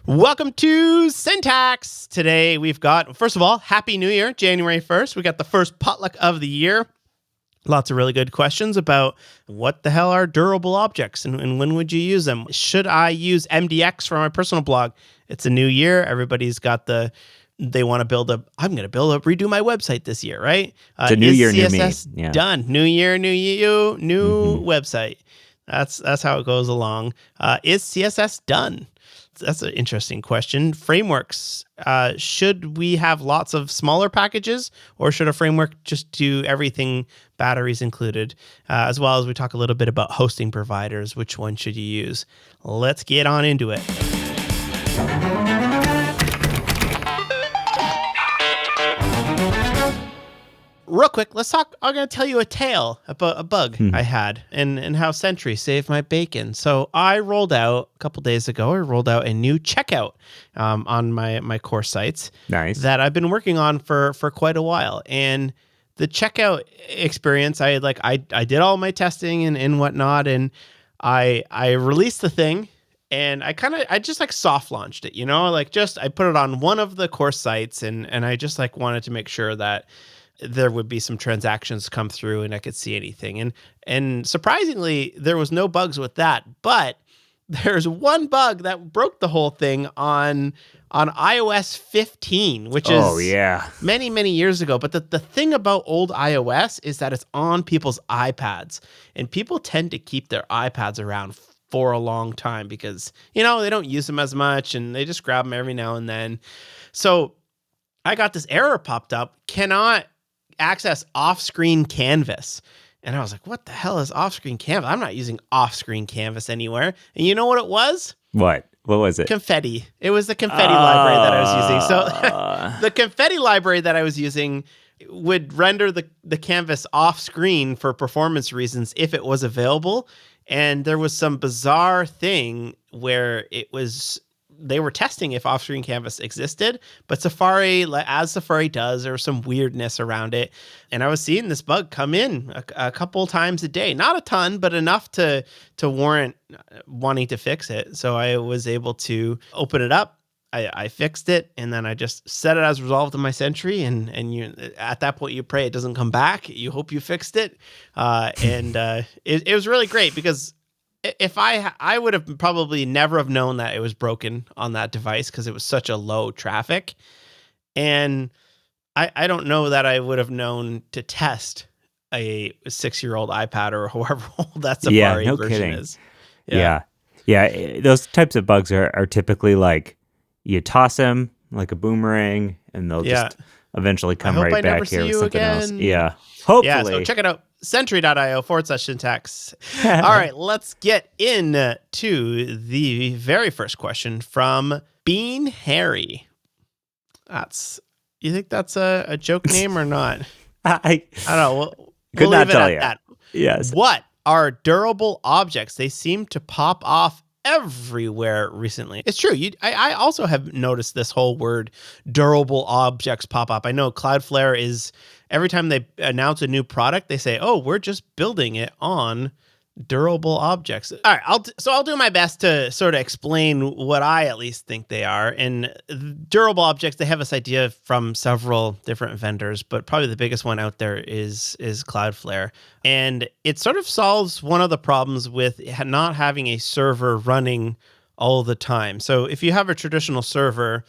Welcome to Syntax. Today we've got, first of all, Happy New Year, January 1st. We got the first potluck of the year. Lots of really good questions about what the hell are durable objects and when would you use them? Should I use MDX for my personal blog? It's a new year. Everybody's got they want to redo my website this year, right? It's a new year, CSS new me. Yeah. done? New year, new you, new website. That's how it goes along. Is CSS done? That's an interesting question. Frameworks. Should we have lots of smaller packages, or should a framework just do everything, batteries included? As well as we talk a little bit about hosting providers. Which one should you use? Let's get on into it. Real quick, let's talk. I'm going to tell you a tale about a bug I had and how Sentry saved my bacon. So I rolled out a couple days ago, a new checkout on my core sites. Nice. That I've been working on for quite a while. And the checkout experience, I did all my testing and whatnot, and I released the thing. And I just soft launched it, I put it on one of the course sites and I just wanted to make sure that there would be some transactions come through and I could see anything. And surprisingly, there was no bugs with that, but there's one bug that broke the whole thing on iOS 15, which is many, many years ago. But the thing about old iOS is that it's on people's iPads, and people tend to keep their iPads around for a long time because, they don't use them as much and they just grab them every now and then. So I got this error popped up, cannot access off-screen canvas. And I was like, what the hell is off-screen canvas? I'm not using off-screen canvas anywhere. And you know what it was? What was it? Confetti. It was the confetti library that I was using. So the confetti library that I was using would render the canvas off-screen for performance reasons if it was available. And there was some bizarre thing where they were testing if off-screen canvas existed, but Safari, as Safari does, there was some weirdness around it. And I was seeing this bug come in a couple times a day, not a ton, but enough to warrant wanting to fix it. So I was able to open it up. I fixed it, and then I just set it as resolved in my Sentry, and you, at that point you pray it doesn't come back. You hope you fixed it. It was really great because if I would have probably never have known that it was broken on that device because it was such a low traffic. And I don't know that I would have known to test a 6-year-old iPad or however old that Safari version is. Yeah. Those types of bugs are typically like you toss them like a boomerang and they'll just eventually come right back here with something else. Yeah. Hopefully. Yeah, so check it out. Sentry.io/syntax. All right, let's get into the very first question from Bean Harry. You think that's a joke name or not? I don't know. We'll leave it at that. Yes. What are durable objects? They seem to pop off everywhere recently. It's true. I also have noticed this whole word durable objects pop up. I know Cloudflare is, every time they announce a new product, they say, oh, we're just building it on durable objects. All right, I'll do my best to sort of explain what I at least think they are. And durable objects, they have this idea from several different vendors, but probably the biggest one out there is Cloudflare. And it sort of solves one of the problems with not having a server running all the time. So if you have a traditional server,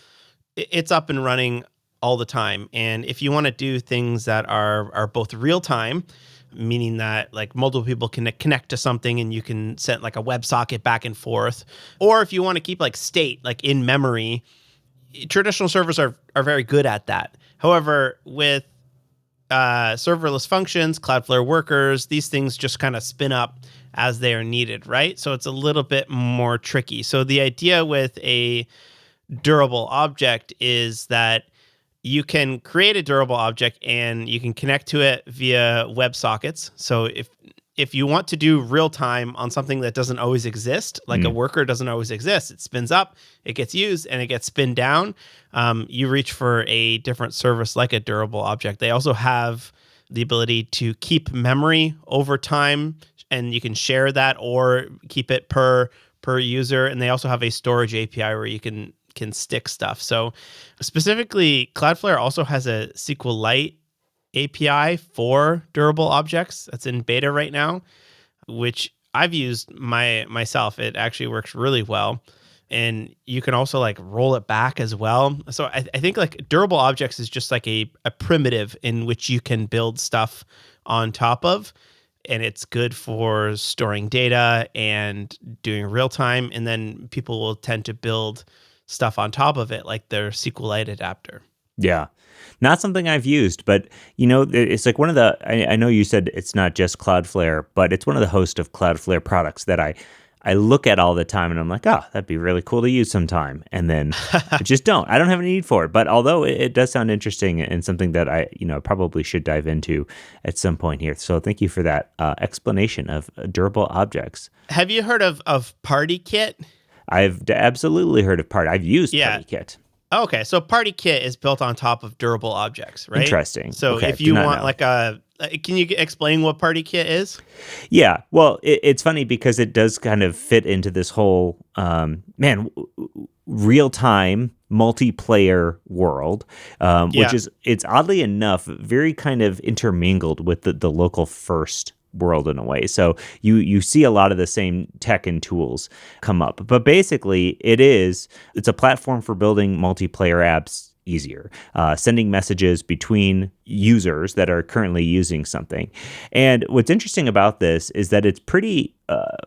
it's up and running all the time. And if you want to do things that are both real time, meaning that multiple people can connect to something and you can send a WebSocket back and forth. Or if you want to keep state in memory, traditional servers are very good at that. However, with serverless functions, Cloudflare workers, these things just kind of spin up as they are needed, right? So it's a little bit more tricky. So the idea with a durable object is that you can create a durable object and you can connect to it via WebSockets. So if you want to do real time on something that doesn't always exist, a worker doesn't always exist, it spins up, it gets used, and it gets spinned down. You reach for a different service like a durable object. They also have the ability to keep memory over time, and you can share that or keep it per user. And they also have a storage API where you can can stick stuff. So specifically, Cloudflare also has a SQLite API for durable objects that's in beta right now, which I've used myself. It actually works really well. And you can also like roll it back as well. So I think like durable objects is just like a primitive in which you can build stuff on top of. And it's good for storing data and doing real time. And then people will tend to build stuff on top of it, like their SQLite adapter. Yeah. Not something I've used, but it's like one of the, I know you said it's not just Cloudflare, but it's one of the host of Cloudflare products that I look at all the time and I'm like, oh, that'd be really cool to use sometime. And then I just don't. I don't have a need for it. But although it does sound interesting and something that I probably should dive into at some point here. So thank you for that explanation of durable objects. Have you heard of PartyKit? I've absolutely heard of I've used PartyKit. Okay, so PartyKit is built on top of durable objects, right? Interesting. So okay, if you want like can you explain what PartyKit is? Yeah, well, it's funny because it does kind of fit into this whole, real-time multiplayer world, which is, it's oddly enough, very kind of intermingled with the local first world in a way. So you see a lot of the same tech and tools come up. But basically, it's a platform for building multiplayer apps easier, sending messages between users that are currently using something. And what's interesting about this is that it's pretty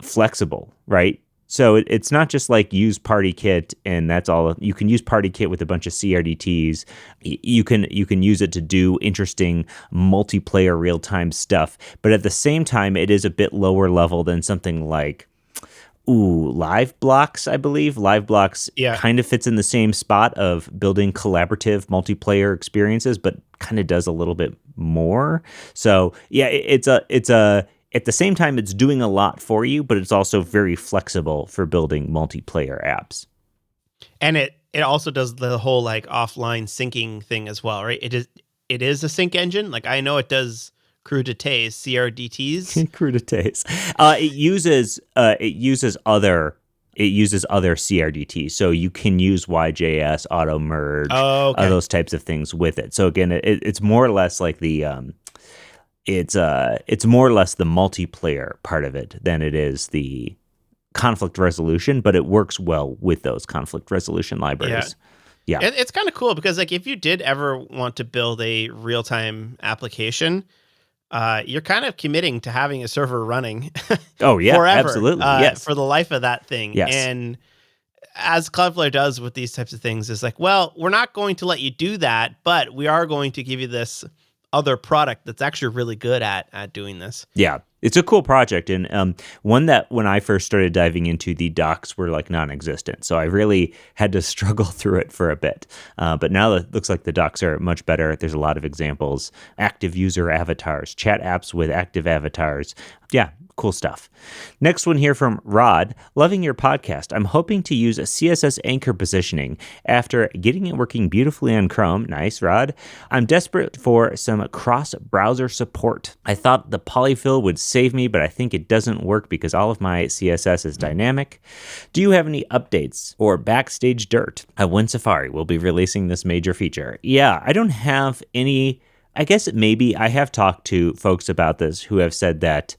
flexible, right? So it's not just like use PartyKit and that's all. You can use PartyKit with a bunch of CRDTs. You can use it to do interesting multiplayer real-time stuff. But at the same time, it is a bit lower level than something like LiveBlocks, I believe. LiveBlocks kind of fits in the same spot of building collaborative multiplayer experiences, but kind of does a little bit more. So yeah, it's at the same time, it's doing a lot for you, but it's also very flexible for building multiplayer apps. And it also does the whole like offline syncing thing as well, right? It is a sync engine. Like I know it does crudités, CRDTs. Crudités. It uses other CRDTs, so you can use YJS, auto merge, those types of things with it. So again, it's more or less like the it's more or less the multiplayer part of it than it is the conflict resolution, but it works well with those conflict resolution libraries. Yeah. It's kind of cool because like if you did ever want to build a real-time application, you're kind of committing to having a server running forever, absolutely. Yes. For the life of that thing. Yes. And as Cloudflare does with these types of things, is like, well, we're not going to let you do that, but we are going to give you this other product that's actually really good at doing this. Yeah, it's a cool project, and one that when I first started diving into, the docs were like non-existent, so I really had to struggle through it for a bit. But now it looks like the docs are much better. There's a lot of examples, active user avatars, chat apps with active avatars. Yeah, cool stuff. Next one here from Rod. Loving your podcast. I'm hoping to use a CSS anchor positioning after getting it working beautifully on Chrome. Nice, Rod. I'm desperate for some cross-browser support. I thought the polyfill would save me, but I think it doesn't work because all of my CSS is dynamic. Do you have any updates or backstage dirt? When Safari will be releasing this major feature? Yeah, I don't have any. I guess maybe I have talked to folks about this who have said that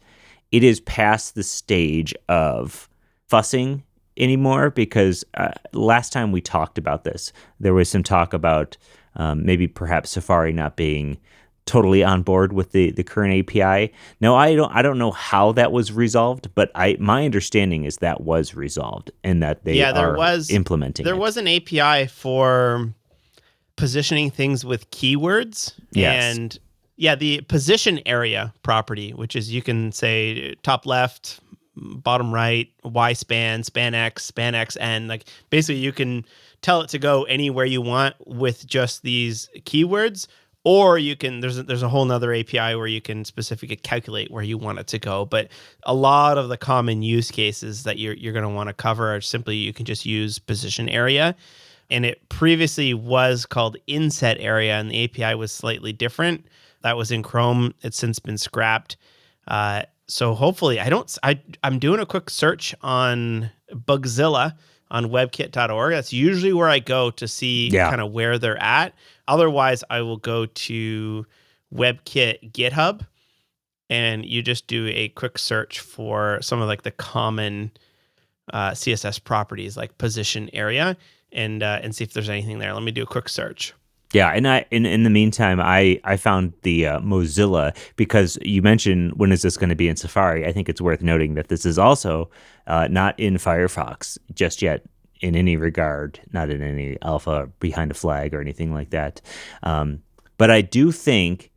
it is past the stage of fussing anymore because last time we talked about this, there was some talk about maybe perhaps Safari not being totally on board with the current API. Now, I don't know how that was resolved, but my understanding is that was resolved and that they are implementing There it. was an API for positioning things with keywords. Yes. And yeah, the position area property, which is you can say top left, bottom right, Y span, span X, and like basically you can tell it to go anywhere you want with just these keywords, or you can there's a whole nother API where you can specifically calculate where you want it to go. But a lot of the common use cases that you're going to want to cover are simply you can just use position area. And it previously was called inset area, and the API was slightly different. That was in Chrome. It's since been scrapped. So hopefully, I'm doing a quick search on Bugzilla on webkit.org. That's usually where I go to see Yeah. kind of where they're at. Otherwise, I will go to WebKit GitHub, and you just do a quick search for some of like the common CSS properties like position area, and see if there's anything there. Let me do a quick search. Yeah, and in the meantime, I found the Mozilla, because you mentioned when is this going to be in Safari. I think it's worth noting that this is also not in Firefox just yet in any regard, not in any alpha behind a flag or anything like that. But I do think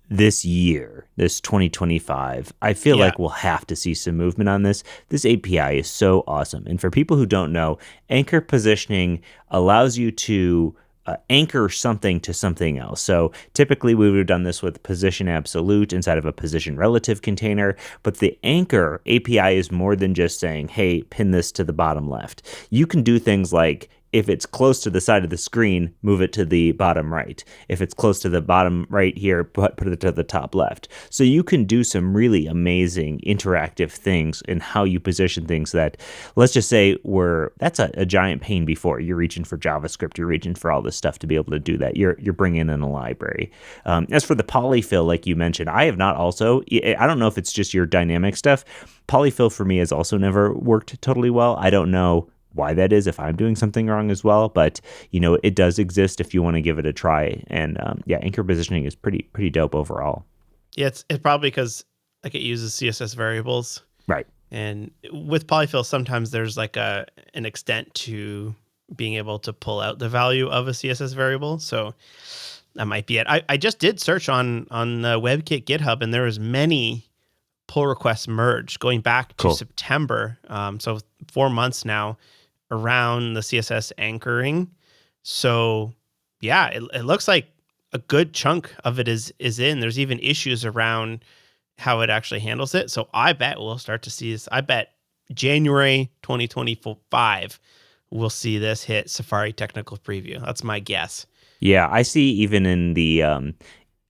this year, this 2025, I feel Yeah. like we'll have to see some movement on this. This API is so awesome. And for people who don't know, anchor positioning allows you to anchor something to something else. So typically we would have done this with position absolute inside of a position relative container, but the anchor API is more than just saying, hey, pin this to the bottom left. You can do things like, if it's close to the side of the screen, move it to the bottom right. If it's close to the bottom right here, put it to the top left. So you can do some really amazing interactive things in how you position things that, let's just say, that's a giant pain before. You're reaching for JavaScript, you're reaching for all this stuff to be able to do that. You're bringing in a library. As for the polyfill, like you mentioned, I have not also, I don't know if it's just your dynamic stuff. Polyfill for me has also never worked totally well. I don't know why that is, if I'm doing something wrong as well, but it does exist if you want to give it a try. And anchor positioning is pretty dope overall. Yeah, it's probably because like it uses CSS variables, Right. and with polyfill sometimes there's like an extent to being able to pull out the value of a CSS variable, so that might be it. I just did search on the WebKit GitHub, and there was many pull requests merged going back to Cool. September, so 4 months now, around the CSS anchoring. So yeah, it looks like a good chunk of it is in. There's even issues around how it actually handles it. So I bet we'll start to see this. I bet January 2025 we'll see this hit Safari Technical Preview. That's my guess. Yeah, I see even in the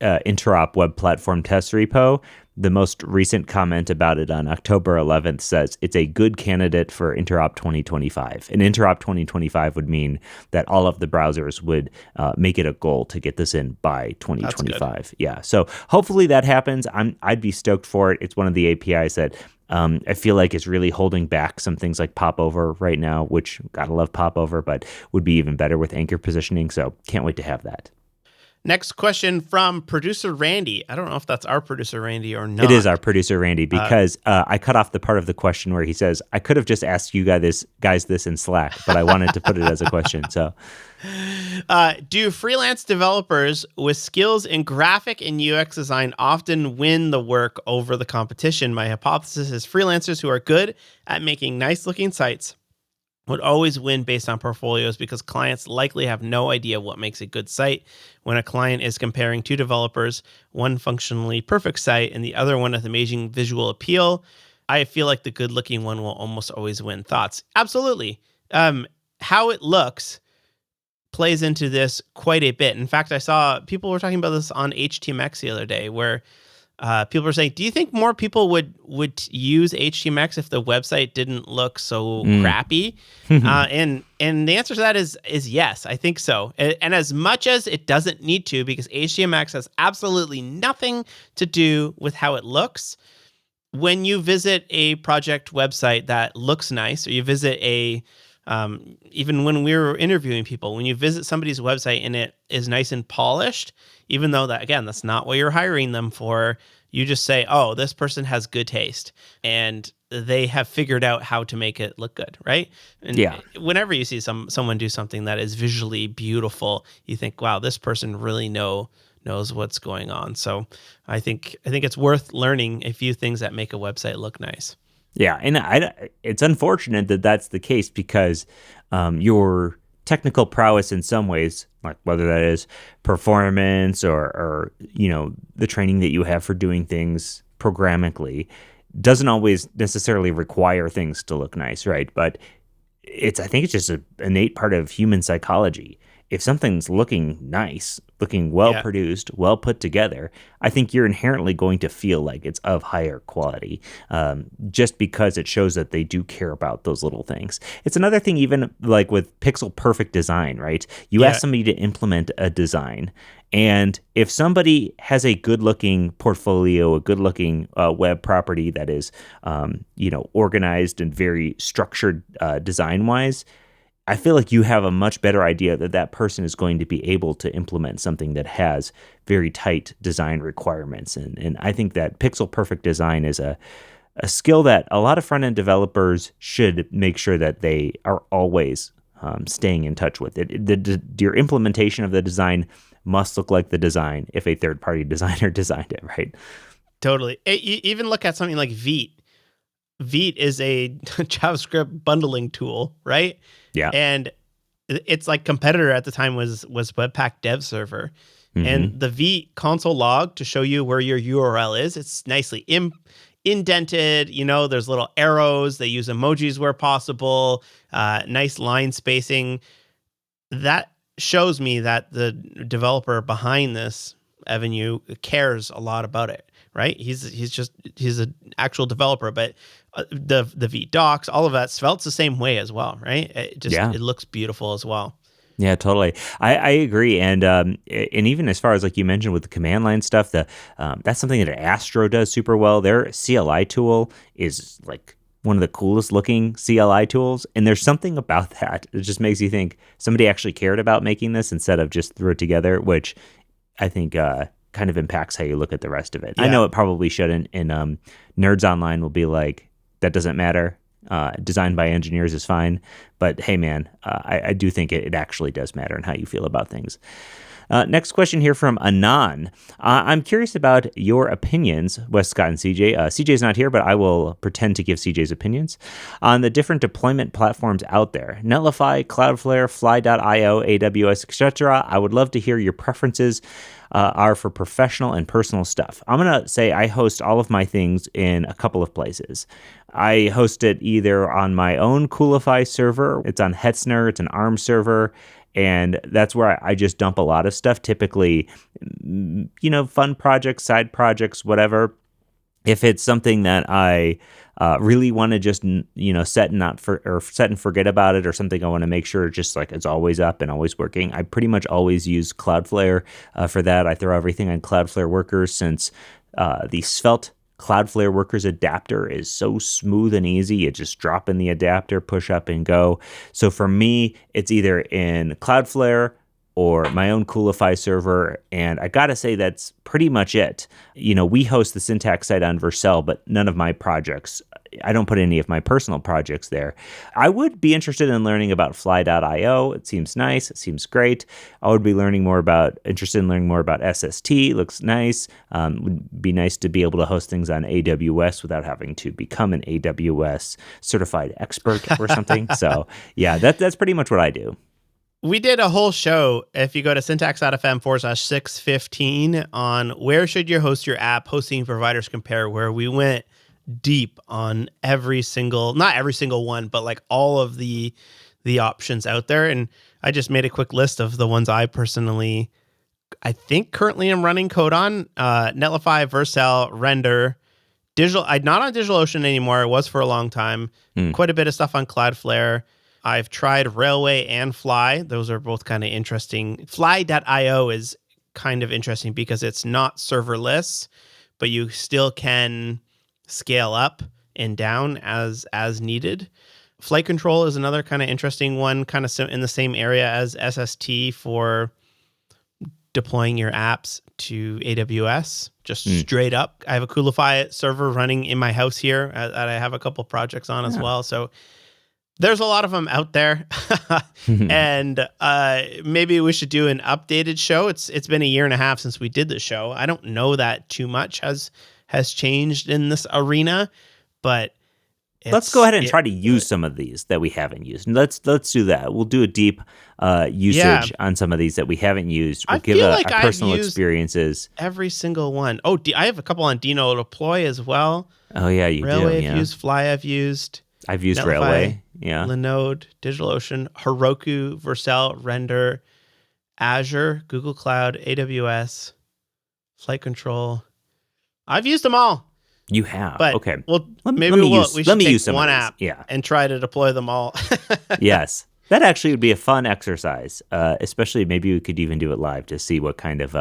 Interop web platform test repo, the most recent comment about it on October 11th says it's a good candidate for Interop 2025. And Interop 2025 would mean that all of the browsers would make it a goal to get this in by 2025. Yeah, so hopefully that happens. I'd be stoked for it. It's one of the APIs that I feel like is really holding back some things like popover right now, which gotta love popover, but would be even better with anchor positioning. So can't wait to have that. Next question from producer Randy. I don't know if that's our producer Randy or not. It is our producer Randy, because I cut off the part of the question where he says, I could have just asked you guys this in Slack, but I wanted to put it as a question. So, do freelance developers with skills in graphic and UX design often win the work over the competition? My hypothesis is freelancers who are good at making nice looking sites would always win based on portfolios, because clients likely have no idea what makes a good site. When a client is comparing two developers, one functionally perfect site and the other one with amazing visual appeal, I feel like the good-looking one will almost always win. Thoughts? Absolutely. How it looks plays into this quite a bit. In fact, I saw people were talking about this on HTMX the other day, where people were saying, do you think more people would use HTMX if the website didn't look so crappy? And the answer to that is yes, I think so. And as much as it doesn't need to, because HTMX has absolutely nothing to do with how it looks. When you visit a project website that looks nice, or you visit even when we were interviewing people, when you visit somebody's website and it is nice and polished, even though that, again, that's not what you're hiring them for, you just say, oh, this person has good taste and they have figured out how to make it look good, right? And yeah. Whenever you see someone do something that is visually beautiful, you think, wow, this person really knows what's going on. So I think it's worth learning a few things that make a website look nice. Yeah, and it's unfortunate that that's the case, because your technical prowess in some ways, like whether that is performance or the training that you have for doing things programmatically, doesn't always necessarily require things to look nice, right? But I think it's just an innate part of human psychology. if something's looking nice, looking well Yeah. produced, well put together, I think you're inherently going to feel like it's of higher quality, just because it shows that they do care about those little things. It's another thing, even like with pixel perfect design, right? You ask Yeah. somebody to implement a design, and if somebody has a good looking portfolio, a good looking web property that is, organized and very structured design wise, I feel like you have a much better idea that that person is going to be able to implement something that has very tight design requirements. And I think that pixel perfect design is a skill that a lot of front end developers should make sure that they are always staying in touch with. Your implementation of the design must look like the design if a third party designer designed it, right? Totally. Even look at something like Vite. Vite is a JavaScript bundling tool, right? Yeah. And its like competitor at the time was Webpack Dev Server. Hmm. And the Vite console log to show you where your URL is, it's nicely indented. There's little arrows. They use emojis where possible. Nice line spacing. That shows me that the developer behind this, Evan Yu, cares a lot about it, right? He's an actual developer, but the V docs, all of that felt the same way as well, right? Yeah. It looks beautiful as well. Yeah, totally. I agree, and even as far as like you mentioned with the command line stuff, that's something that Astro does super well. Their CLI tool is like one of the coolest looking CLI tools, and there's something about that that just makes you think somebody actually cared about making this instead of just threw it together, which I think kind of impacts how you look at the rest of it. I Yeah. know it probably shouldn't, and nerds online will be like, that doesn't matter. Designed by engineers is fine, but hey, man, I do think it actually does matter in how you feel about things. Next question here from Anon. I'm curious about your opinions, Wes, Scott, and CJ. CJ's not here, but I will pretend to give CJ's opinions on the different deployment platforms out there. Netlify, Cloudflare, Fly.io, AWS, etc. I would love to hear your preferences are for professional and personal stuff. I'm going to say I host all of my things in a couple of places. I host it either on my own Coolify server. It's on Hetzner. It's an ARM server. And that's where I just dump a lot of stuff, typically, fun projects, side projects, whatever. If it's something that I really want to just, set and forget about it, or something I want to make sure just like it's always up and always working, I pretty much always use Cloudflare for that. I throw everything on Cloudflare Workers since the Svelte Cloudflare Workers adapter is so smooth and easy. You just drop in the adapter, push up and go. So for me, it's either in Cloudflare or my own Coolify server. And I got to say, that's pretty much it. We host the syntax site on Vercel, but none of my projects, I don't put any of my personal projects there. I would be interested in learning about Fly.io. It seems nice. It seems great. I would be interested in learning more about SST. Looks nice. Would be nice to be able to host things on AWS without having to become an AWS certified expert or something. So yeah, that's pretty much what I do. We did a whole show, if you go to syntax.fm/615, on where should you host your app, hosting providers compare, where we went deep on not every single one, but like all of the options out there. And I just made a quick list of the ones I think currently am running code on. Netlify, Vercel, Render, I'm not on DigitalOcean anymore. I was for a long time. Quite a bit of stuff on Cloudflare. I've tried Railway and Fly. Those are both kind of interesting. Fly.io is kind of interesting because it's not serverless, but you still can scale up and down as needed. Flight Control is another kind of interesting one, kind of in the same area as SST for deploying your apps to AWS, just straight up. I have a Coolify server running in my house here that I have a couple projects on as well. So there's a lot of them out there. And maybe we should do an updated show. It's been a year and a half since we did the show. I don't know that too much has changed in this arena, but let's go ahead and try to use some of these that we haven't used. And let's do that. We'll do a deep usage on some of these that we haven't used. We'll give our personal experiences. Every single one. Oh, I have a couple on Dino Deploy as well. Oh yeah, you Railway do. I've used. Fly I've used. I've used Netlify, Railway. Yeah. Linode, DigitalOcean, Heroku, Vercel, Render, Azure, Google Cloud, AWS, Flight Control. I've used them all, You have. but Okay. well, Let maybe we let should me take use some of one these. app Yeah. and try to deploy them all. Yes. That actually would be a fun exercise. Especially maybe we could even do it live to see what kind of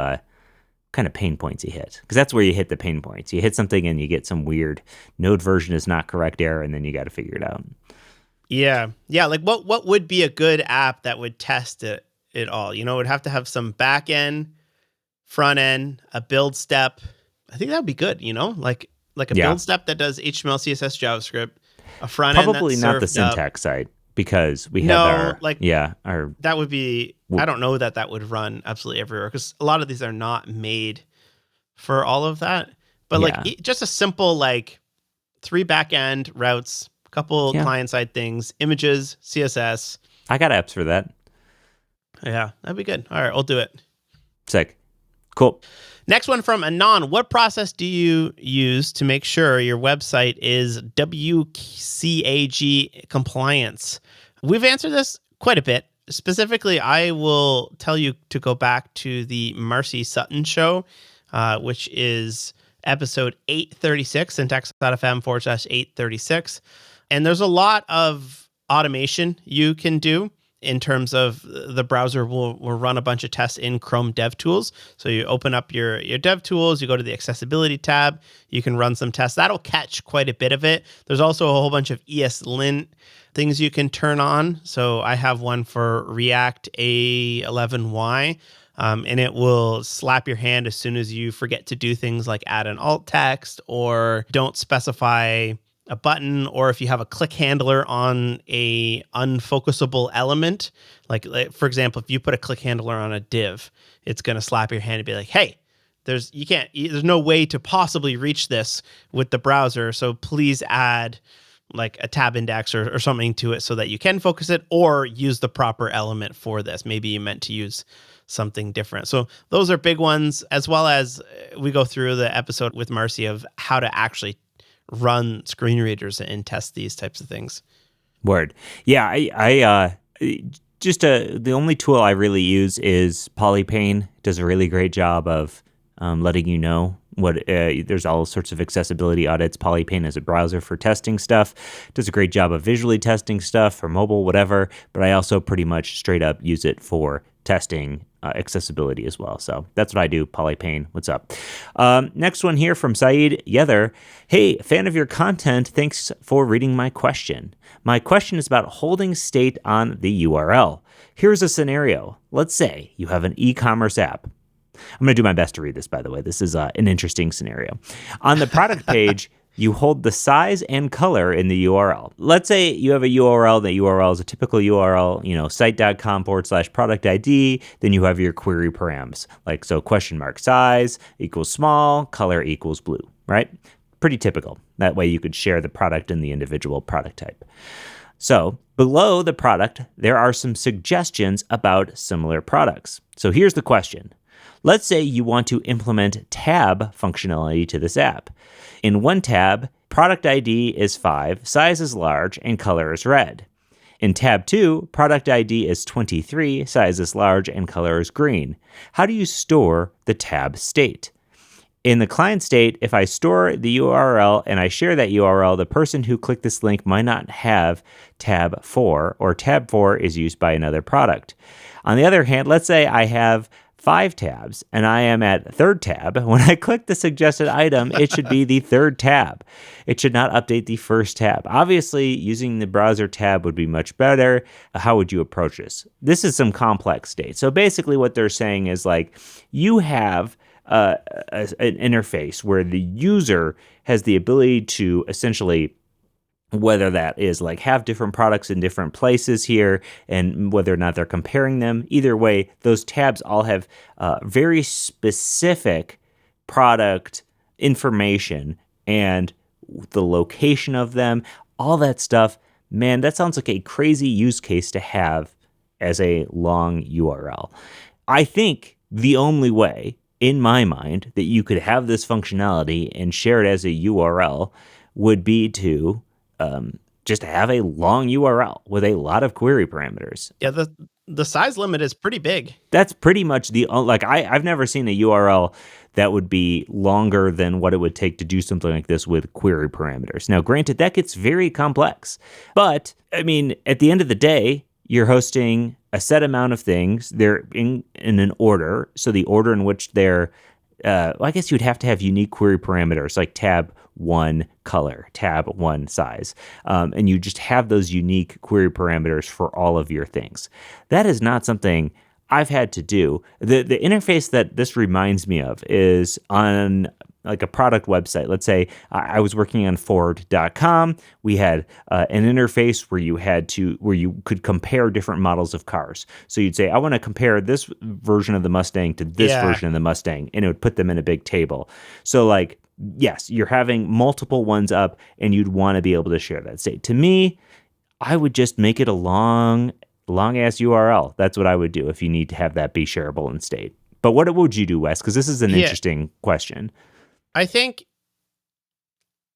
pain points you hit. Because that's where you hit the pain points. You hit something and you get some weird node version is not correct error, and then you got to figure it out. Yeah. Yeah. Like what would be a good app that would test it all? It would have to have some back end, front end, a build step. I think that would be good, like a Yeah. build step that does HTML, CSS, JavaScript, a front end that's Probably not the served up. syntax side because we have No, like our that would be, I w- don't know that would run absolutely everywhere because a lot of these are not made for all of that. But like yeah. just a simple, like 3 back end routes, couple Yeah. client side things, images, CSS. I got apps for that. Yeah, that'd be good. All right, I'll do it. Sick. Cool. Next one from Anon. What process do you use to make sure your website is WCAG compliance? We've answered this quite a bit. Specifically, I will tell you to go back to the Marcy Sutton show, which is episode 836, syntax.fm/836. And there's a lot of automation you can do in terms of the browser will run a bunch of tests in Chrome DevTools. So you open up your DevTools, you go to the accessibility tab, you can run some tests. That'll catch quite a bit of it. There's also a whole bunch of ESLint things you can turn on. So I have one for React A11Y, and it will slap your hand as soon as you forget to do things like add an alt text or don't specify a button, or if you have a click handler on a unfocusable element, like for example, if you put a click handler on a div, it's going to slap your hand and be like, hey, there's no way to possibly reach this with the browser. So please add like a tab index or something to it so that you can focus it or use the proper element for this. Maybe you meant to use something different. So those are big ones, as well as we go through the episode with Marcy of how to actually run screen readers and test these types of things. Word. Yeah, the only tool I really use is Polypane. It does a really great job of letting you know what there's all sorts of accessibility audits. Polypane is a browser for testing stuff. It does a great job of visually testing stuff for mobile, whatever. But I also pretty much straight up use it for testing accessibility as well. So that's what I do. Polypane, what's up? Next one here from Saeed Yether. Hey, fan of your content. Thanks for reading my question. My question is about holding state on the URL. Here's a scenario. Let's say you have an e-commerce app. I'm going to do my best to read this, by the way. This is an interesting scenario. On the product page, you hold the size and color in the URL. Let's say you have a URL. That URL is a typical URL, site.com/product ID. Then you have your query params, like so size equals small, color equals blue, right? Pretty typical. That way you could share the product in the individual product type. So below the product, there are some suggestions about similar products. So here's the question. Let's say you want to implement tab functionality to this app. In one tab, product ID is 5, size is large, and color is red. In tab 2, product ID is 23, size is large, and color is green. How do you store the tab state? In the client state, if I store the URL and I share that URL, the person who clicked this link might not have tab 4, or tab 4 is used by another product. On the other hand, let's say I have 5 tabs and I am at third tab. When I click the suggested item, it should be the third tab. It should not update the first tab. Obviously, using the browser tab would be much better. How would you approach this? This is some complex state. So basically what they're saying is like you have an interface where the user has the ability to essentially, whether that is like have different products in different places here and whether or not they're comparing them. Either way, those tabs all have very specific product information and the location of them, all that stuff. Man, that sounds like a crazy use case to have as a long URL. I think the only way, in my mind, that you could have this functionality and share it as a URL would be to just have a long URL with a lot of query parameters. Yeah, the size limit is pretty big. That's pretty much I've never seen a URL that would be longer than what it would take to do something like this with query parameters. Now, granted, that gets very complex, but I mean, at the end of the day, you're hosting a set amount of things. They're in an order. So the order in which they're, I guess you'd have to have unique query parameters like tab 1 color, tab 1 size. And you just have those unique query parameters for all of your things. That is not something I've had to do. The interface that this reminds me of is on like a product website. Let's say I was working on Ford.com. We had an interface where you could compare different models of cars. So you'd say, I want to compare this version of the Mustang to this version of the Mustang, and it would put them in a big table. So like, yes, you're having multiple ones up, and you'd want to be able to share that state. To me, I would just make it a long ass URL. That's what I would do if you need to have that be shareable in state. But what would you do, Wes? Because this is an interesting question. I think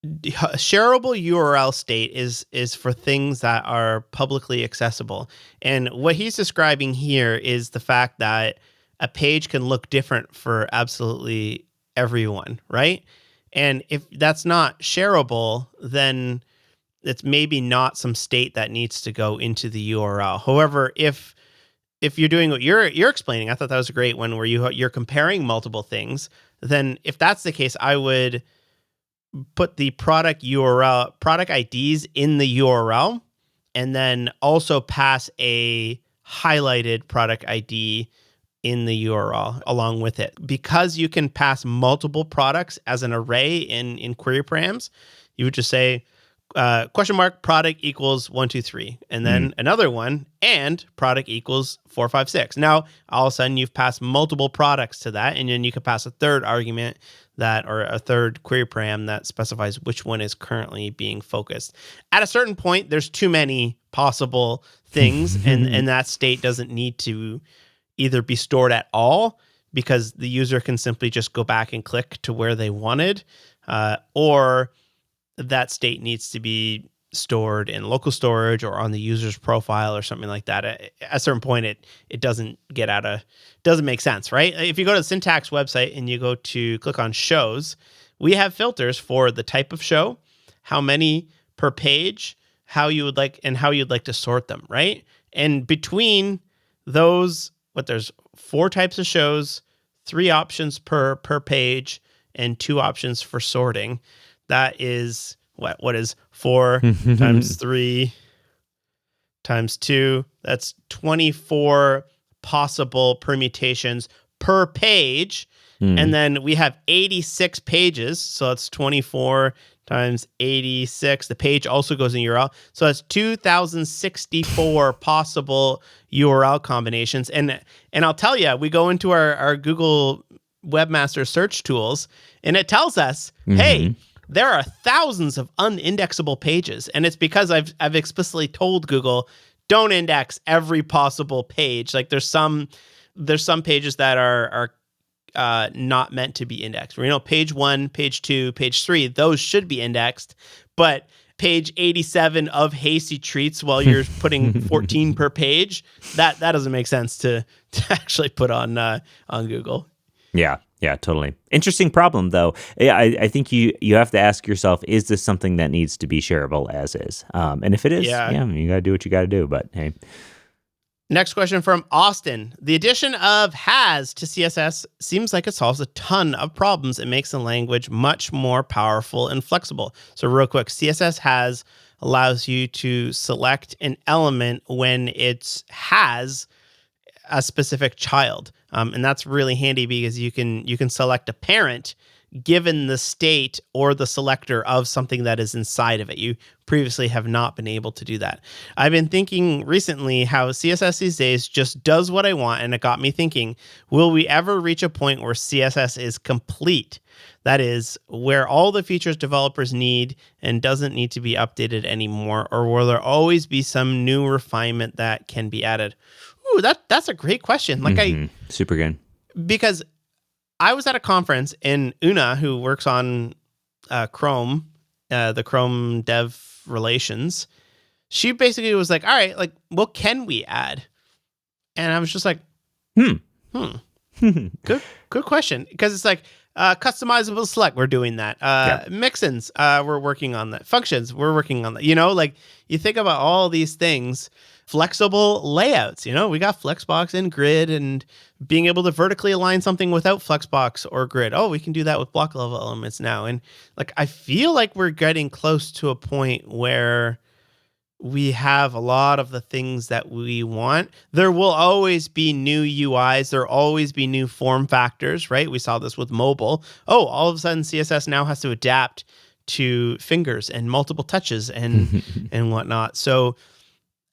shareable URL state is for things that are publicly accessible. And what he's describing here is the fact that a page can look different for absolutely everyone, right? And if that's not shareable, then it's maybe not some state that needs to go into the URL. However, if you're doing what you're explaining, I thought that was a great one where you're comparing multiple things. Then if that's the case, I would put the product IDs in the URL, and then also pass a highlighted product ID in the URL along with it. Because you can pass multiple products as an array in query params, you would just say, $product equals 1, 2, 3, and then another one, and product equals 4, 5, 6. Now, all of a sudden, you've passed multiple products to that, and then you can pass a third argument or a third query param that specifies which one is currently being focused. At a certain point, there's too many possible things, and that state doesn't need to either be stored at all, because the user can simply just go back and click to where they wanted, or that state needs to be stored in local storage or on the user's profile or something like that. At a certain point, it doesn't make sense, right? If you go to the Syntax website and you go to click on shows, we have filters for the type of show, how many per page, how you'd like to sort them, right? And between those, there's 4 types of shows, 3 options per page, and 2 options for sorting. That is what is 4 times 3 times 2? That's 24 possible permutations per page. And then we have 86 pages. So that's 24 times 86. The page also goes in URL. So that's 2,064 possible URL combinations. And I'll tell you, we go into our Google Webmaster search tools, and it tells us, hey, there are thousands of unindexable pages, and it's because I've explicitly told Google, don't index every possible page. Like there's some pages that are not meant to be indexed. Page 1, page 2, page 3, those should be indexed, but page 87 of Hasty Treats, while you're putting 14 per page, that doesn't make sense to actually put on Google. Yeah, totally. Interesting problem, though. Yeah, I think you have to ask yourself, is this something that needs to be shareable as is? And if it is, you got to do what you got to do. But hey. Next question from Austin. The addition of has to CSS seems like it solves a ton of problems. It makes the language much more powerful and flexible. So real quick, CSS has allows you to select an element when it has a specific child. And that's really handy because you can select a parent given the state or the selector of something that is inside of it. You previously have not been able to do that. I've been thinking recently how CSS these days just does what I want, and it got me thinking, will we ever reach a point where CSS is complete? That is, where all the features developers need and doesn't need to be updated anymore, or will there always be some new refinement that can be added? Ooh, that's a great question. Super good. Because I was at a conference, and Una, who works on Chrome, the Chrome dev relations, she basically was like, all right, what can we add? And I was just like, Hmm. good question. Because it's like customizable select, we're doing that. Yeah. Mixins, we're working on that. Functions, we're working on that. Like you think about all these things, flexible layouts. We got Flexbox and Grid, and being able to vertically align something without Flexbox or Grid. Oh, we can do that with block level elements now. And like I feel like we're getting close to a point where we have a lot of the things that we want. There will always be new UIs. There will always be new form factors, right? We saw this with mobile. Oh, all of a sudden CSS now has to adapt to fingers and multiple touches and and whatnot. So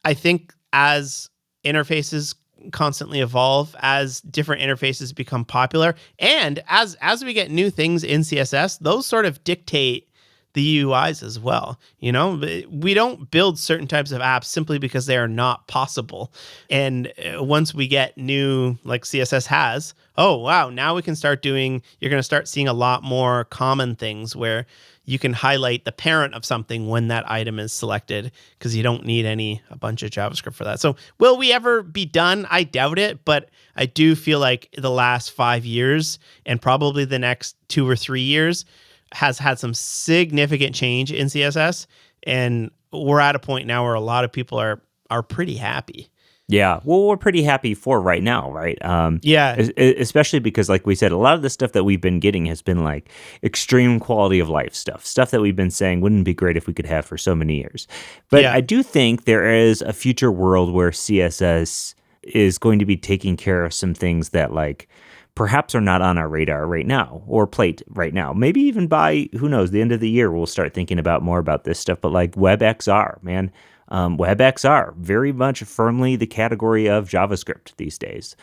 I think as interfaces constantly evolve, as different interfaces become popular, and as we get new things in CSS, those sort of dictate the UIs as well. We don't build certain types of apps simply because they are not possible. And once we get new, like CSS has, oh, wow, now we can start doing, you're going to start seeing a lot more common things where you can highlight the parent of something when that item is selected, because you don't need a bunch of JavaScript for that. So will we ever be done? I doubt it, but I do feel like the last 5 years and probably the next 2 or 3 years has had some significant change in CSS, and we're at a point now where a lot of people are pretty happy. Yeah, well, we're pretty happy for right now, right? Yeah. Especially because, like we said, a lot of the stuff that we've been getting has been like extreme quality of life stuff that we've been saying wouldn't be great if we could have for so many years. But Yeah. I do think there is a future world where CSS is going to be taking care of some things that like perhaps are not on our radar right now or plate right now. Maybe even by, who knows, the end of the year, we'll start thinking about more about this stuff. But like WebXR, man. WebXR, very much firmly the category of JavaScript these days.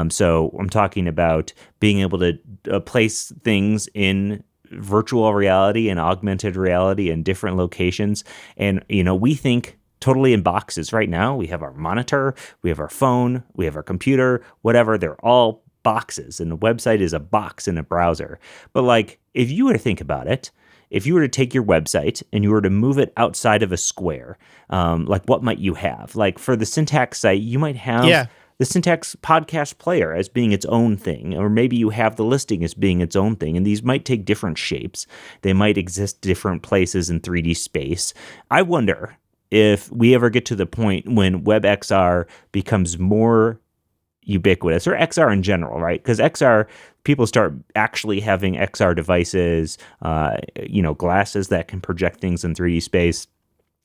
So I'm talking about being able to place things in virtual reality and augmented reality in different locations. And, we think totally in boxes right now. We have our monitor, we have our phone, we have our computer, whatever. They're all boxes, and the website is a box in a browser. But like, if you were to think about it, if you were to take your website and you were to move it outside of a square, like what might you have? Like for the Syntax site, you might have the Syntax podcast player as being its own thing, or maybe you have the listing as being its own thing. And these might take different shapes. They might exist different places in 3D space. I wonder if we ever get to the point when WebXR becomes more ubiquitous, or XR in general, right? Because XR, people start actually having XR devices, glasses that can project things in 3D space.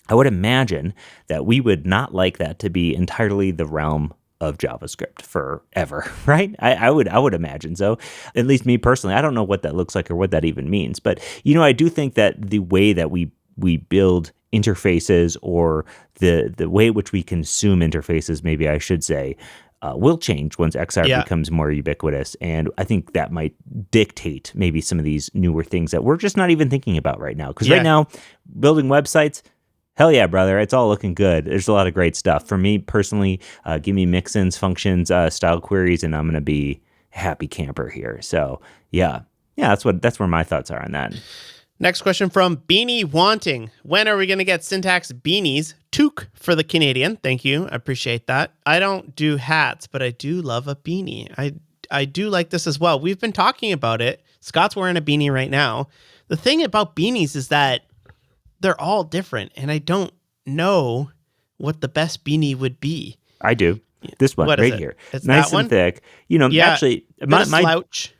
I would imagine that we would not like that to be entirely the realm of JavaScript forever, right? I would imagine so. At least me personally, I don't know what that looks like or what that even means. But, I do think that the way that we build interfaces, or the way in which we consume interfaces, maybe I should say, will change once XR becomes more ubiquitous. And I think that might dictate maybe some of these newer things that we're just not even thinking about right now. Because right now, building websites, hell yeah, brother, it's all looking good. There's a lot of great stuff. For me personally, give me mixins, functions, style queries, and I'm going to be a happy camper here. So yeah, that's where my thoughts are on that. Next question from Beanie Wanting. When are we going to get Syntax beanies? Toque for the Canadian. Thank you. I appreciate that. I don't do hats, but I do love a beanie. I do like this as well. We've been talking about it. Scott's wearing a beanie right now. The thing about beanies is that they're all different, and I don't know what the best beanie would be. I do. This one right here. It's nice and thick. Actually, my slouch.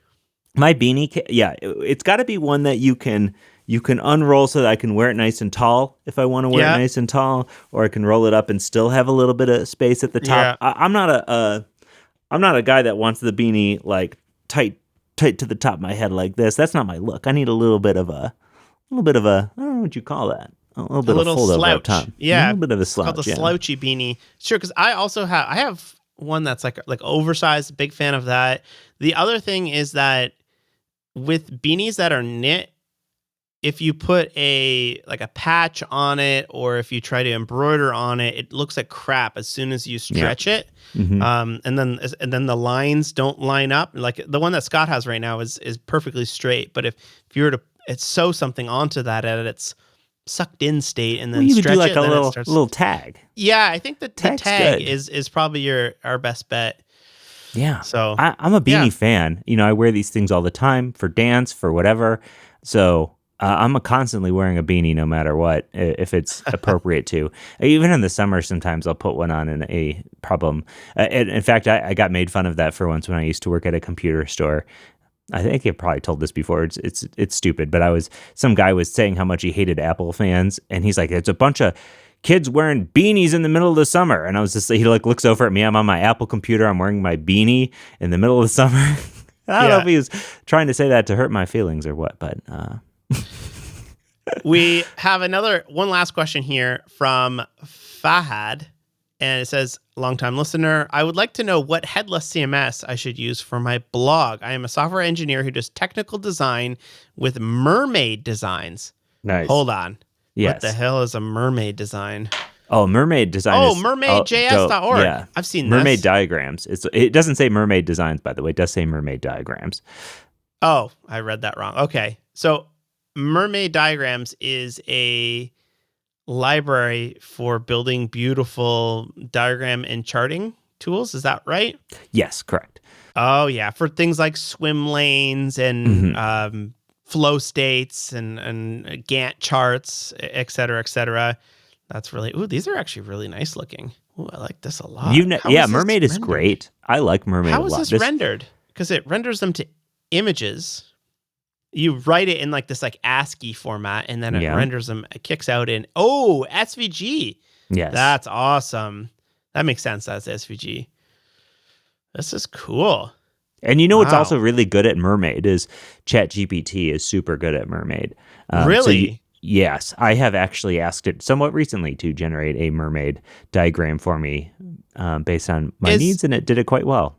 My beanie, it's got to be one that you can unroll so that I can wear it nice and tall if I want to wear it nice and tall, or I can roll it up and still have a little bit of space at the top. Yeah. I'm not a guy that wants the beanie like tight to the top of my head like this. That's not my look. I need a little bit of a I don't know what you call that. A little bit of fold over up top. Yeah, a little bit of a slouch. It's called the slouchy beanie. Sure, because I have one that's like oversized. Big fan of that. The other thing is that with beanies that are knit, if you put a patch on it, or if you try to embroider on it, it looks like crap as soon as you stretch it. Mm-hmm. And then the lines don't line up. Like the one that Scott has right now is perfectly straight. But if you were to sew something onto that at its sucked in state and Well, then you could do stretch like it, a then it little starts. little tag. Yeah, I think that the Tag's tag good. is probably our best bet. Yeah. So I'm a yeah. beanie fan. I wear these things all the time for dance, for whatever. So I'm constantly wearing a beanie no matter what, if it's appropriate to. Even in the summer, sometimes I'll put one on in a problem. In fact, I got made fun of that for once when I used to work at a computer store. I think I probably told this before. It's stupid, but some guy was saying how much he hated Apple fans, and he's like, it's a bunch of kids wearing beanies in the middle of the summer. And I was just, he like looks over at me. I'm on my Apple computer. I'm wearing my beanie in the middle of the summer. I don't know Yeah. if he was trying to say that to hurt my feelings or what, but We have one last question here from Fahad. And it says, longtime listener, I would like to know what headless CMS I should use for my blog. I am a software engineer who does technical design with mermaid designs. nice. Hold on. Yes. What the hell is a mermaid design? Oh, mermaid design. Oh, is mermaidjs.org. dope. Yeah. I've seen mermaid this. diagrams. It doesn't say mermaid designs, by the way. It does say mermaid diagrams. Oh, I read that wrong. Okay. So mermaid diagrams is a library for building beautiful diagram and charting tools. Is that right? Yes, correct. Oh, yeah. For things like swim lanes and flow states and Gantt charts, et cetera, et cetera. That's really, these are actually really nice looking. Ooh, I like this a lot. Yeah, mermaid is great. I like mermaid a lot. How is this rendered? Because it renders them to images. You write it in like this like ASCII format, and then it renders them. It kicks out in SVG. Yes, that's awesome. That makes sense. That's SVG. This is cool. And what's also really good at mermaid is ChatGPT is super good at mermaid. Really? Yes, I have actually asked it somewhat recently to generate a mermaid diagram for me based on my needs, and it did it quite well.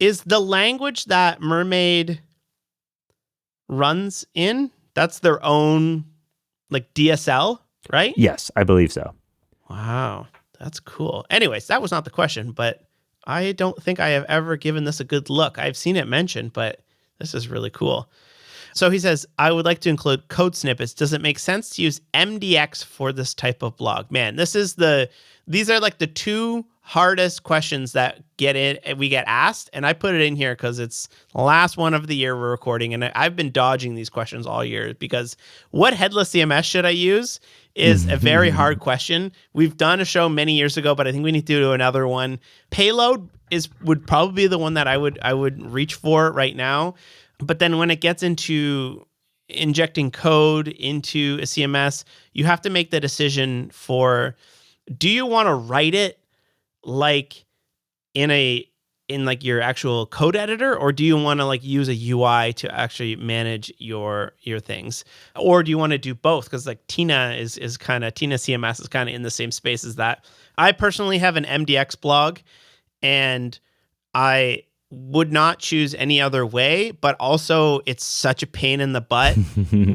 Is the language that mermaid runs in, that's their own like DSL, right? Yes, I believe so. Wow, that's cool. Anyways, that was not the question, but I don't think I have ever given this a good look. I've seen it mentioned, but this is really cool. So he says, I would like to include code snippets. Does it make sense to use MDX for this type of blog? Man, these are like the two hardest questions that we get asked. And I put it in here because it's the last one of the year we're recording. And I've been dodging these questions all year because what headless CMS should I use is a very hard question. We've done a show many years ago, but I think we need to do another one. Payload would probably be the one that I would reach for right now. But then when it gets into injecting code into a CMS, you have to make the decision for, do you want to write it like in like your actual code editor, or do you want to like use a UI to actually manage your things? Or do you want to do both? Because like Tina CMS is kind of in the same space as that. I personally have an MDX blog, and I would not choose any other way, but also it's such a pain in the butt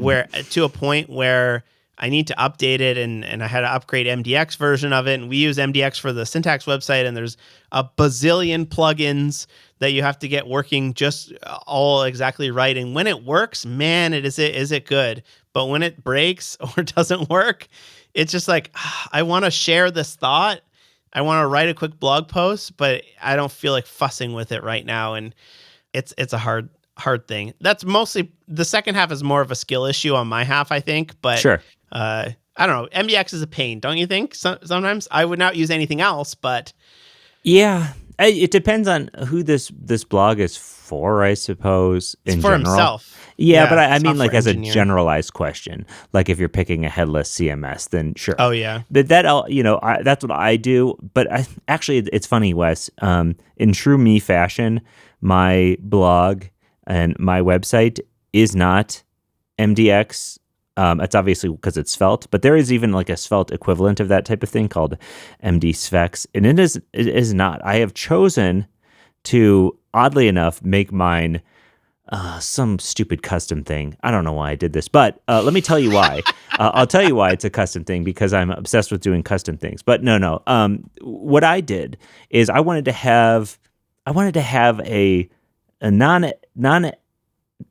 where to a point where I need to update it and I had to upgrade MDX version of it. And we use MDX for the syntax website, and there's a bazillion plugins that you have to get working just all exactly right. And when it works, man, is it good. But when it breaks or doesn't work, it's just like, I want to share this thought. I want to write a quick blog post, but I don't feel like fussing with it right now. And it's a hard thing. That's mostly, the second half is more of a skill issue on my half, I think. But sure. I don't know. MDX is a pain, don't you think? Sometimes I would not use anything else, but yeah, it depends on who this blog is for, I suppose. It's in for general. himself. Yeah, but I mean, like as engineer. A generalized question, like if you're picking a headless CMS, then sure. Oh yeah, but that's what I do. But actually, it's funny, Wes. In true me fashion, my blog and my website is not MDX. It's obviously because it's Svelte, but there is even like a Svelte equivalent of that type of thing called MD Svex, and it is not. I have chosen to, oddly enough, make mine some stupid custom thing. I don't know why I did this, but let me tell you why. I'll tell you why it's a custom thing, because I'm obsessed with doing custom things. But no. What I did is I wanted to have a non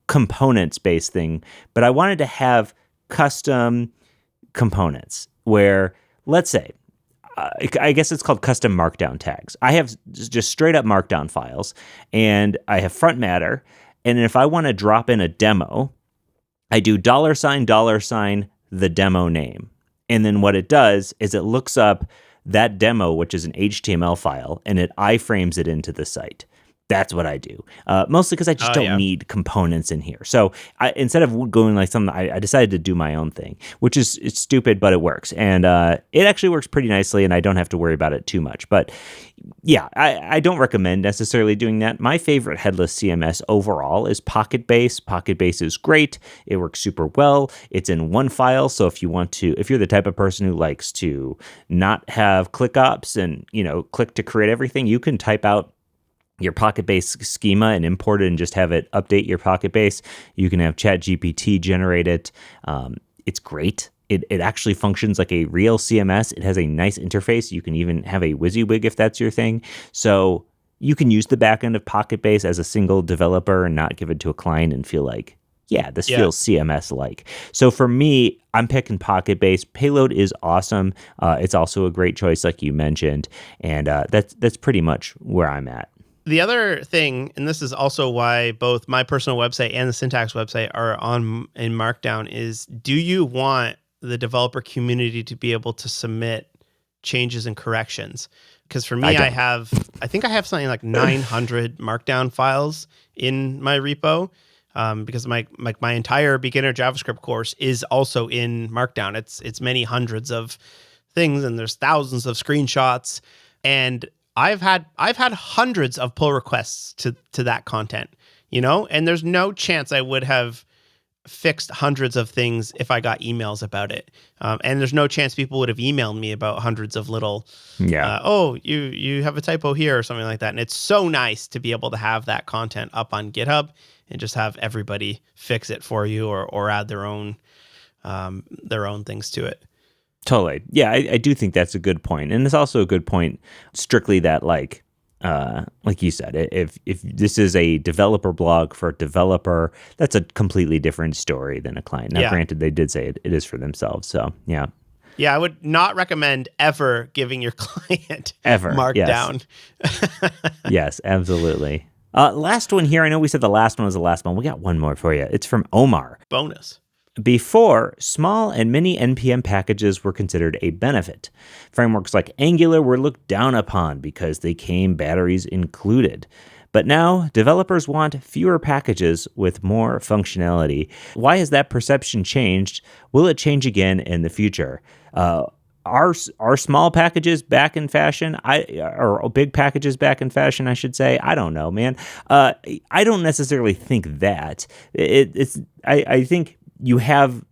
components based thing, but I wanted to have custom components where, let's say, I guess it's called custom markdown tags. I have just straight up markdown files, and I have front matter. And if I want to drop in a demo, I do $$ the demo name. And then what it does is it looks up that demo, which is an HTML file, and it iframes it into the site. That's what I do, mostly because I just don't need components in here. So instead of going like something, I decided to do my own thing, which is it's stupid, but it works. And it actually works pretty nicely, and I don't have to worry about it too much. But yeah, I don't recommend necessarily doing that. My favorite headless CMS overall is Pocket Base. Pocket Base is great. It works super well. It's in one file. So if you're the type of person who likes to not have ClickOps and, click to create everything, you can type out your Pocket Base schema and import it and just have it update your Pocket Base. You can have ChatGPT generate it. It's great. It actually functions like a real CMS. It has a nice interface. You can even have a WYSIWYG if that's your thing. So you can use the backend of Pocket Base as a single developer and not give it to a client and feel like, this feels CMS-like. So for me, I'm picking Pocket Base. Payload is awesome. It's also a great choice, like you mentioned. And that's pretty much where I'm at. The other thing, and this is also why both my personal website and the Syntax website are in Markdown, is do you want the developer community to be able to submit changes and corrections? Because for me, I think I have something like 900 Markdown files in my repo, because my entire beginner JavaScript course is also in Markdown. It's many hundreds of things, and there's thousands of screenshots, and I've had hundreds of pull requests to that content, and there's no chance I would have fixed hundreds of things if I got emails about it. And there's no chance people would have emailed me about hundreds of little, you have a typo here or something like that. And it's so nice to be able to have that content up on GitHub and just have everybody fix it for you or add their own things to it. Totally. Yeah, I do think that's a good point. And it's also a good point strictly that like you said, if this is a developer blog for a developer, that's a completely different story than a client. Now, granted, they did say it is for themselves. So, yeah. Yeah, I would not recommend ever giving your client Markdown. Yes, yes, absolutely. Last one here. I know we said the last one was the last one. We got one more for you. It's from Omar. Bonus. Before, small and mini NPM packages were considered a benefit. Frameworks like Angular were looked down upon because they came batteries included. But now, developers want fewer packages with more functionality. Why has that perception changed? Will it change again in the future? Are small packages back in fashion? Or big packages back in fashion, I should say? I don't know, man. I don't necessarily think that. I think you have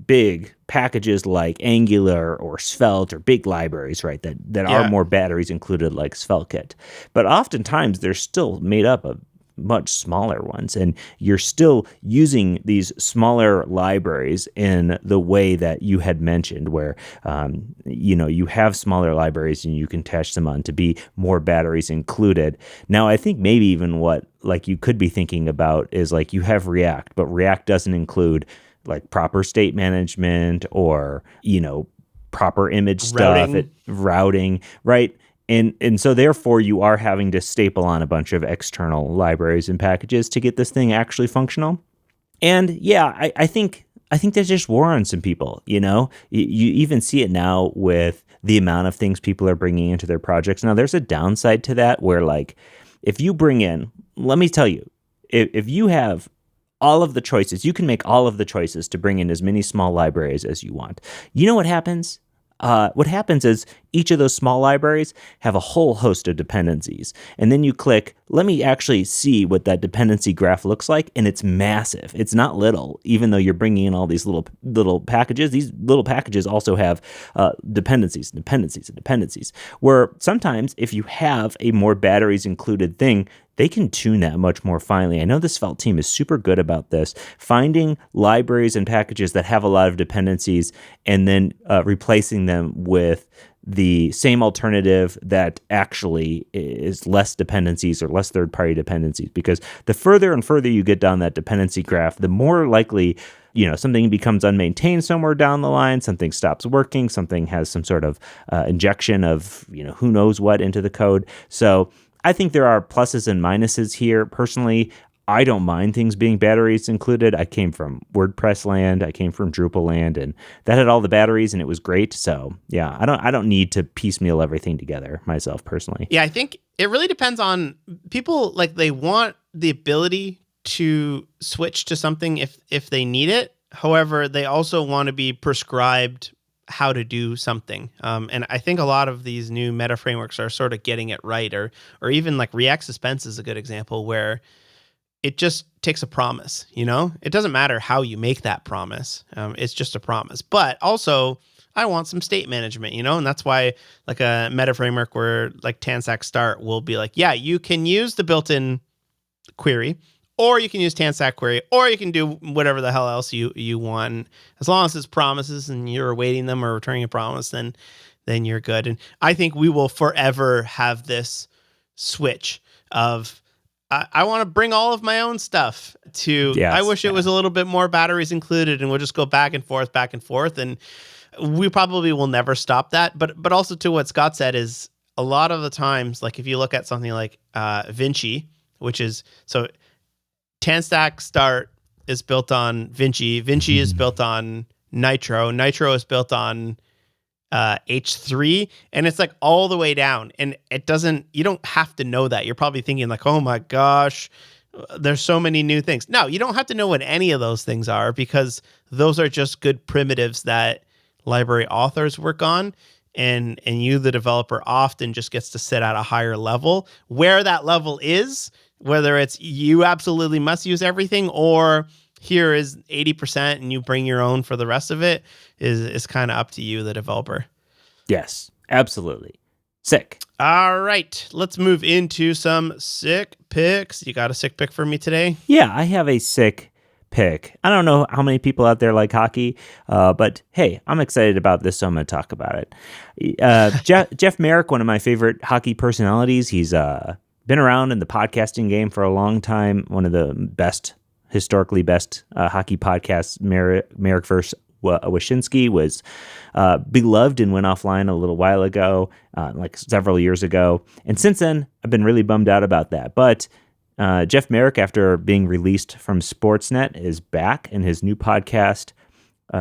big packages like Angular or Svelte or big libraries, right, that are more batteries included like SvelteKit. But oftentimes they're still made up of much smaller ones, and you're still using these smaller libraries in the way that you had mentioned, where you have smaller libraries and you can attach them on to be more batteries included. Now, I think maybe even what like you could be thinking about is like you have React, but React doesn't include like proper state management or, proper image routing, right? And so therefore you are having to staple on a bunch of external libraries and packages to get this thing actually functional. And yeah, I think that just wore on some people, You even see it now with the amount of things people are bringing into their projects. Now there's a downside to that where like, if you bring in, let me tell you, if you have all of the choices, you can make all of the choices to bring in as many small libraries as you want. You know what happens? What happens is each of those small libraries have a whole host of dependencies. And then you click, let me actually see what that dependency graph looks like. And it's massive. It's not little, even though you're bringing in all these little packages. These little packages also have dependencies, where sometimes if you have a more batteries included thing, they can tune that much more finely. I know the Svelte team is super good about this, finding libraries and packages that have a lot of dependencies and then replacing them with the same alternative that actually is less dependencies or less third-party dependencies. Because the further and further you get down that dependency graph, the more likely, something becomes unmaintained somewhere down the line, something stops working, something has some sort of injection of, who knows what into the code. So I think there are pluses and minuses here. Personally, I don't mind things being batteries included. I came from WordPress land, I came from Drupal land, and that had all the batteries, and it was great. So yeah, I don't need to piecemeal everything together myself personally. Yeah, I think it really depends on people. Like, they want the ability to switch to something if they need it. However, they also want to be prescribed how to do something. And I think a lot of these new meta frameworks are sort of getting it right, or even like React Suspense is a good example where it just takes a promise. It doesn't matter how you make that promise. It's just a promise. But also, I want some state management, and that's why like a meta framework where like Tanstack Start will be like, yeah, you can use the built-in query, or you can use Tanstack query, or you can do whatever the hell else you want. And as long as it's promises and you're awaiting them or returning a promise, then you're good. And I think we will forever have this switch of I want to bring all of my own stuff to, Yes, I wish it was a little bit more batteries included, and we'll just go back and forth. And we probably will never stop that. But also to what Scott said is a lot of the times, like if you look at something like Vinci, which is, so Tanstack Start is built on Vinci. Vinci is built on Nitro. Nitro is built on H3, and it's like all the way down, and you don't have to know that. You're probably thinking like, oh my gosh, there's so many new things. No, you don't have to know what any of those things are, because those are just good primitives that library authors work on, and you, the developer, often just gets to sit at a higher level. Where that level is, whether it's you absolutely must use everything, or here is 80% and you bring your own for the rest of it, is kind of up to you, the developer. Yes, absolutely. Sick. All right, let's move into some sick picks. You got a sick pick for me today? Yeah, I have a sick pick. I don't know how many people out there like hockey, but hey, I'm excited about this, so I'm going to talk about it. Jeff Merrick, one of my favorite hockey personalities. He's been around in the podcasting game for a long time. One of the historically best hockey podcasts. Merrick vs. Wyshynski was beloved and went offline a little while ago, like several years ago. And since then, I've been really bummed out about that. But Jeff Merrick, after being released from Sportsnet, is back, and his new podcast,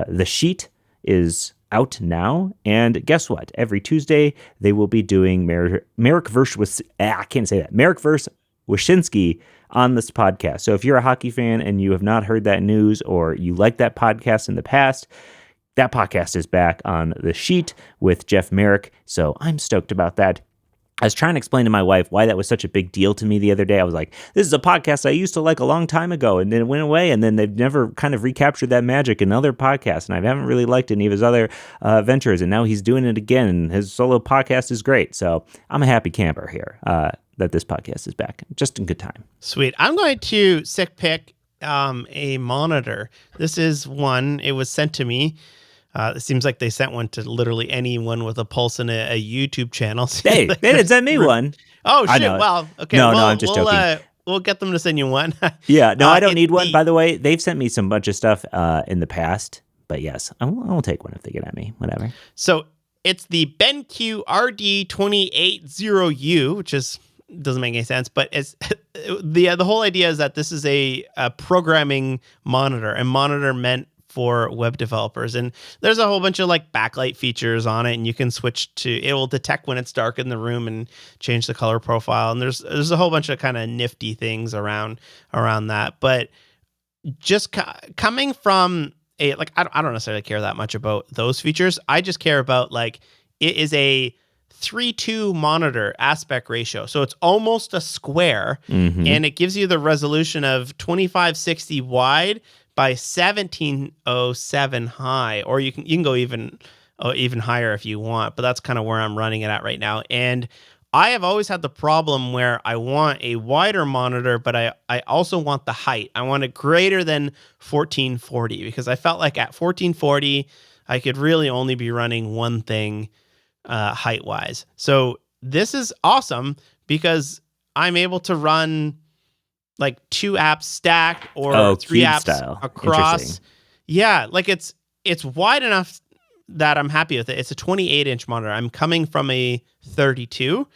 The Sheet, is out now. And guess what? Every Tuesday, they will be doing Merrick vs. Wyshynski on this podcast. So if you're a hockey fan and you have not heard that news, or you like that podcast in the past, that podcast is back on The Sheet with Jeff Merrick. So I'm stoked about that. I was trying to explain to my wife why that was such a big deal to me the other day. I was like, this is a podcast I used to like a long time ago, and then it went away, and then they've never kind of recaptured that magic in other podcasts, and I haven't really liked any of his other ventures, and now he's doing it again, and his solo podcast is great. So I'm a happy camper here that this podcast is back, just in good time. Sweet. I'm going to sick pick a monitor. This is one, it was sent to me. It seems like they sent one to literally anyone with a pulse in a YouTube channel. Hey, they didn't send me one. Oh, shit. Well, okay. No, I'm just joking. We'll get them to send you one. Yeah, no, I don't need one. By the way, they've sent me some bunch of stuff in the past. But yes, I will take one if they get at me. Whatever. So it's the BenQ RD280U, which doesn't make any sense, but it's the whole idea is that this is a programming monitor, and monitor meant for web developers. And there's a whole bunch of like backlight features on it, and you can switch to, it will detect when it's dark in the room and change the color profile. And there's a whole bunch of kind of nifty things around that. But just coming from I don't necessarily care that much about those features. I just care about like, it is a 3:2 monitor aspect ratio. So it's almost a square, and it gives you the resolution of 2560 wide by 1707 high, or you can go even higher if you want, but that's kind of where I'm running it at right now. And I have always had the problem where I want a wider monitor, but I also want the height. I want it greater than 1440, because I felt like at 1440, I could really only be running one thing height wise. So this is awesome because I'm able to run like 2 apps stacked or 3 cube apps style. across. Interesting. Yeah, like it's wide enough that I'm happy with it. It's a 28-inch monitor. I'm coming from a 32,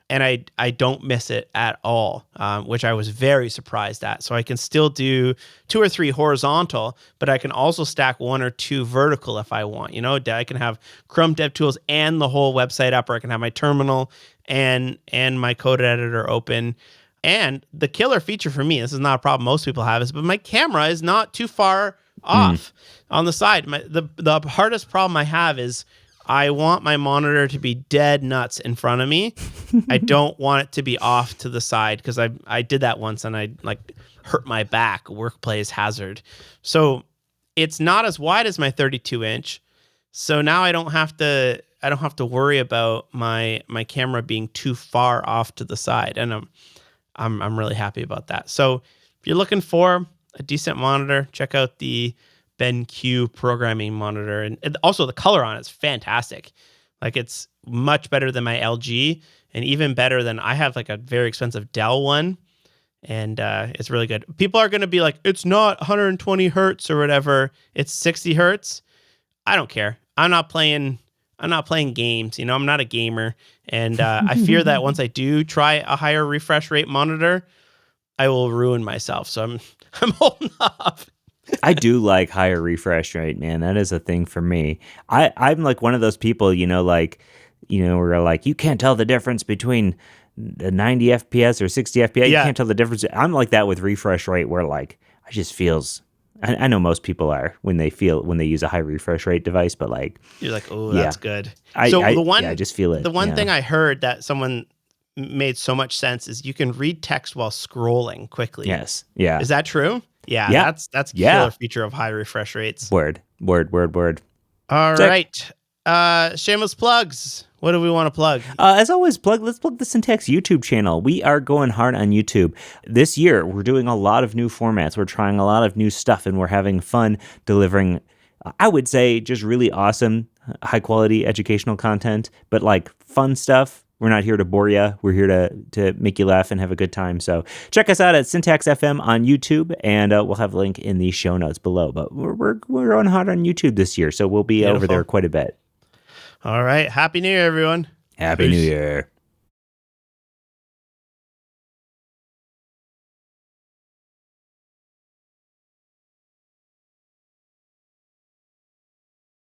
and I don't miss it at all, which I was very surprised at. So I can still do 2 or 3 horizontal, but I can also stack 1 or 2 vertical if I want. You know, I can have Chrome DevTools and the whole website up, or I can have my terminal and my code editor open. And the killer feature for me, this is not a problem most people have, is but my camera is not too far off on the side. The hardest problem I have is I want my monitor to be dead nuts in front of me. I don't want it to be off to the side because I did that once and I like hurt my back, workplace hazard. So it's not as wide as my 32-inch. So now I don't have to worry about my camera being too far off to the side, and I'm really happy about that. So if you're looking for a decent monitor, check out the BenQ programming monitor, and also the color on it's fantastic. Like it's much better than my LG, and even better than I have like a very expensive Dell one, and it's really good. People are going to be like, it's not 120 hertz or whatever. It's 60 hertz. I don't care. I'm not playing games. You know, I'm not a gamer, and I fear that once I do try a higher refresh rate monitor, I will ruin myself. So I'm holding off. I do like higher refresh rate, man. That is a thing for me. I'm like one of those people, where like you can't tell the difference between the 90 FPS or 60 FPS. You Yeah. can't tell the difference. I'm like that with refresh rate, where like I just feels. I know most people are when they use a high refresh rate device, but like You're like, oh, yeah. that's good. I just feel it. The one thing I heard that someone made so much sense is you can read text while scrolling quickly. Yes. Yeah. Is that true? Yeah. Yeah. That's a killer feature of high refresh rates. Word. All right. Shameless plugs. What do we want to plug? As always, let's plug the Syntax YouTube channel. We are going hard on YouTube. This year, we're doing a lot of new formats. We're trying a lot of new stuff, and we're having fun delivering, I would say, just really awesome, high-quality educational content, but like fun stuff. We're not here to bore you. We're here to make you laugh and have a good time. So check us out at Syntax FM on YouTube, and we'll have a link in the show notes below. But we're going hard on YouTube this year, so we'll be over there quite a bit. All right. Happy New Year, everyone. Happy New Year.